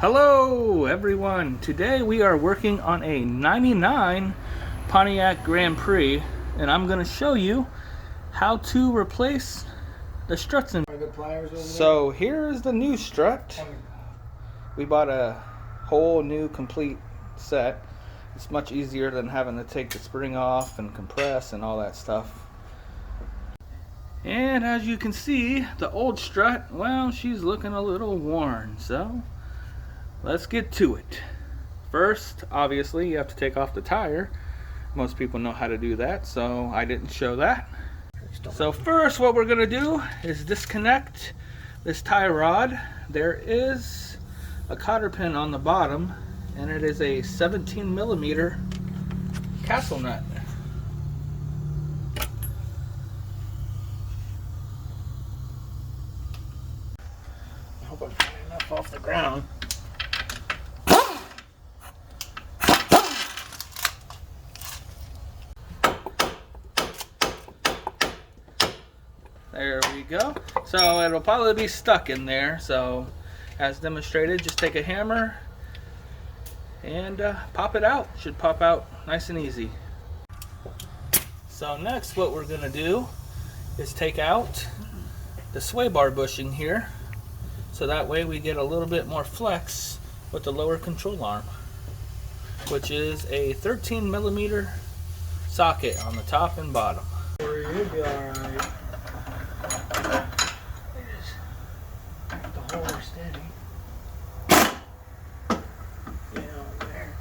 Hello everyone! Today we are working on a 99 Pontiac Grand Prix and I'm going to show you how to replace the struts in. So here's the new strut. We bought a whole new complete set. It's much easier than having to take the spring off and compress and all that stuff. And as you can see, the old strut, well, she's looking a little worn, so let's get to it. First, obviously, you have to take off the tire. Most people know how to do that, so I didn't show that. So first, what we're gonna do is disconnect this tie rod. There is a cotter pin on the bottom, and it is a 17mm castle nut. I hope I'm getting enough off the ground. There we go. So it'll probably be stuck in there. So as demonstrated, just take a hammer and pop it out. Should pop out nice and easy. So next what we're gonna do is take out the sway bar bushing here. So that way we get a little bit more flex with the lower control arm, which is a 13mm socket on the top and bottom. You'll be alright. The hole is steady. Yeah, over there.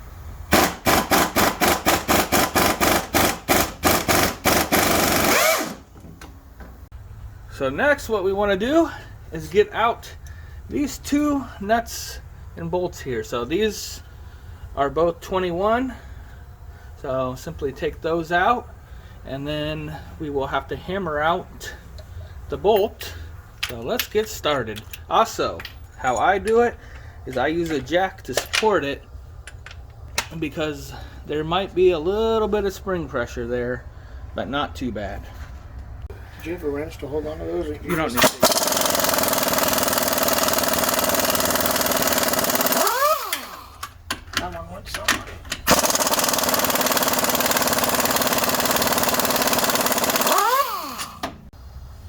So next what we want to do is get out these two nuts and bolts here. So these are both 21. So simply take those out, and then we will have to hammer out the bolt. So let's get started. Also, how I do it is I use a jack to support it because there might be a little bit of spring pressure there, but not too bad. Did you have a wrench to hold on to those? You don't need to.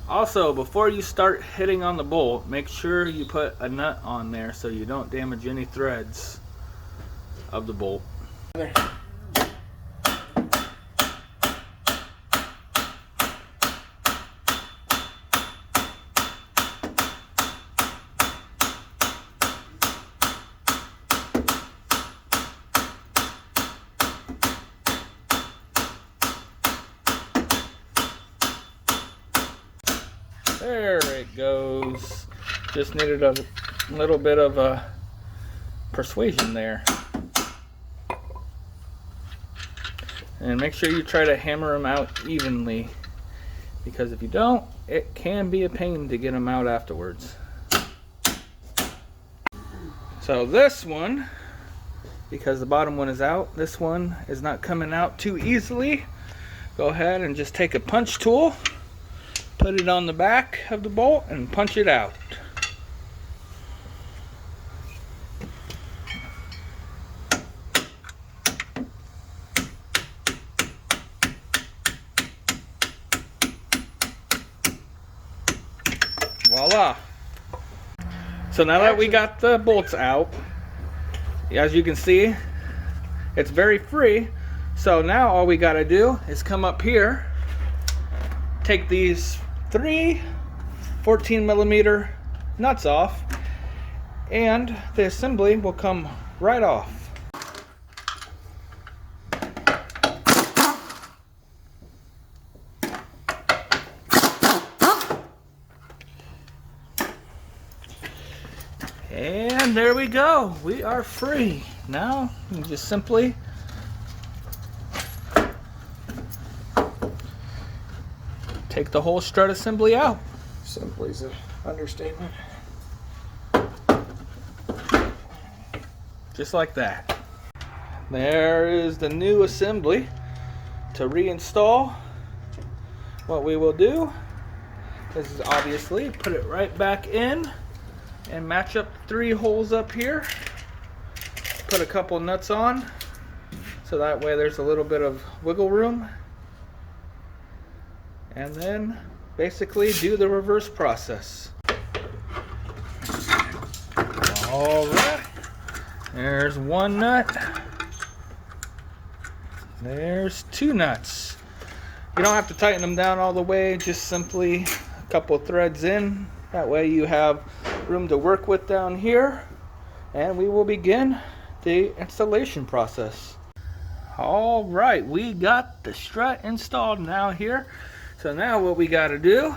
Also, before you start hitting on the bolt, make sure you put a nut on there so you don't damage any threads of the bolt. There it goes. Just needed a little bit of a persuasion there. And make sure you try to hammer them out evenly, because if you don't, it can be a pain to get them out afterwards. So this one, because the bottom one is out, this one is not coming out too easily. Go ahead and just take a punch tool, put it on the back of the bolt and punch it out. Voila! So now that we got the bolts out, as you can see, it's very free. So now all we gotta do is come up here, take these 3 14mm nuts off, and the assembly will come right off. And there we go. We are free. Now you just simply take the whole strut assembly out. Simply is an understatement. Just like that. There is the new assembly. To reinstall, what we will do is obviously put it right back in and match up the 3 holes up here put a couple nuts on, so that way there's a little bit of wiggle room. And then basically do the reverse process. All right, there's one nut. There's two nuts. You don't have to tighten them down all the way, just simply a couple threads in. That way you have room to work with down here. And we will begin the installation process. All right, we got the strut installed now here. So now what we got to do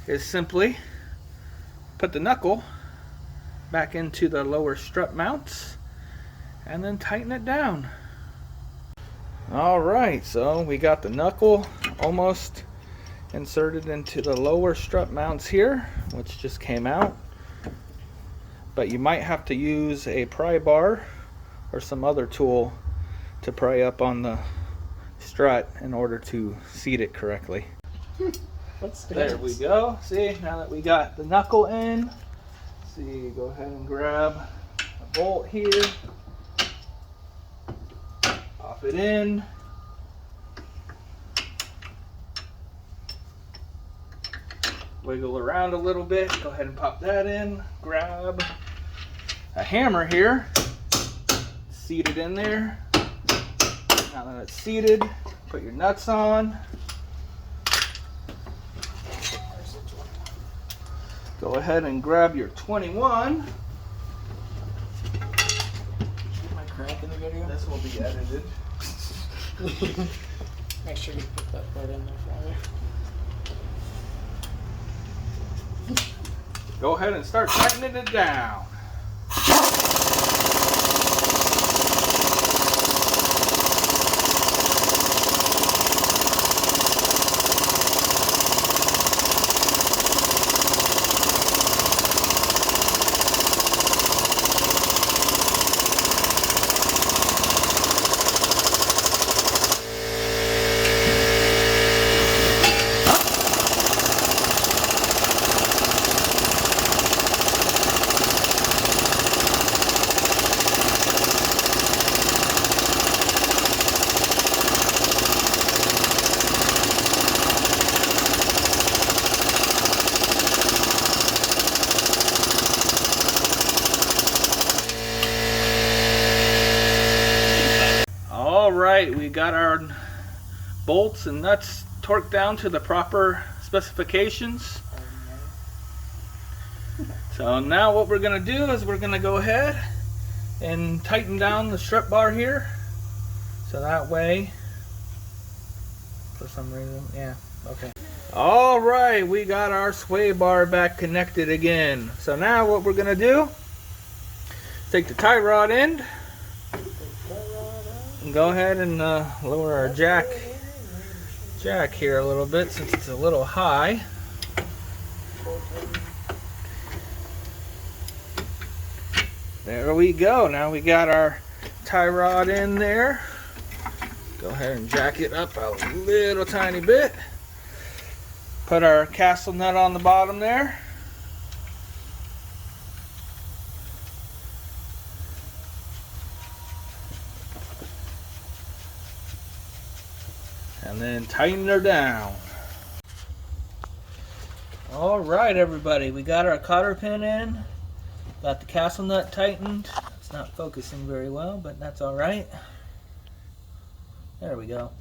is simply put the knuckle back into the lower strut mounts and then tighten it down. All right, so we got the knuckle almost inserted into the lower strut mounts here, which just came out. But you might have to use a pry bar or some other tool to pry up on the strut in order to seat it correctly. There we go. See, now that we got the knuckle in, see, go ahead and grab a bolt here, pop it in, wiggle around a little bit, go ahead and pop that in, grab a hammer here, seat it in there. Now that it's seated, put your nuts on. Go ahead and grab your 21. Am I crack in the video? This will be edited. Make sure you put that part in there for me. Go ahead and start tightening it down. Alright, we got our bolts and nuts torqued down to the proper specifications. So now what we're going to do is we're going to go ahead and tighten down the strut bar here. So that way, for some reason, yeah, okay. Alright, we got our sway bar back connected again. So now what we're going to do, take the tie rod end, and go ahead and lower our jack here a little bit since it's a little high. There we go. Now we got our tie rod in there. Go ahead and jack it up a little tiny bit. Put our castle nut on the bottom there. And then tighten her down. Alright everybody, we got our cotter pin in. Got the castle nut tightened. It's not focusing very well, but that's alright. There we go.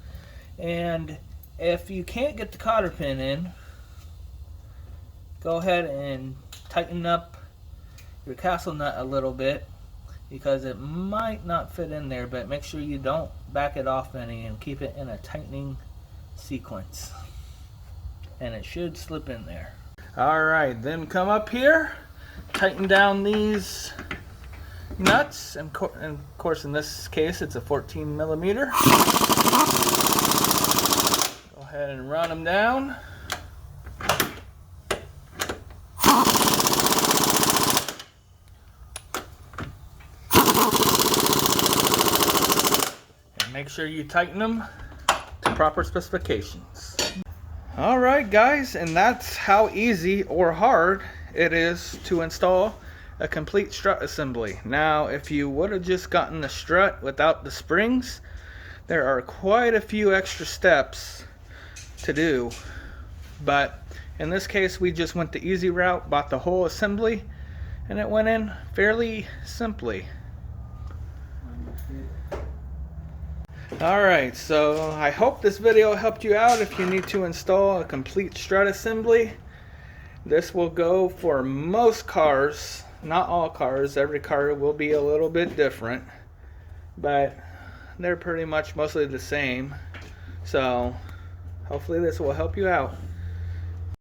And if you can't get the cotter pin in, go ahead and tighten up your castle nut a little bit, because it might not fit in there, but make sure you don't back it off any and keep it in a tightening sequence. And it should slip in there. Alright, then come up here, tighten down these nuts, and of course in this case it's a 14 millimeter. Go ahead and run them down. Make sure you tighten them to proper specifications. Alright guys, and that's how easy or hard it is to install a complete strut assembly. Now, if you would have just gotten the strut without the springs, there are quite a few extra steps to do. But in this case, we just went the easy route, bought the whole assembly, and it went in fairly simply. Alright, so I hope this video helped you out if you need to install a complete strut assembly. This will go for most cars, not all cars. Every car will be a little bit different, but they're pretty much mostly the same. So hopefully this will help you out.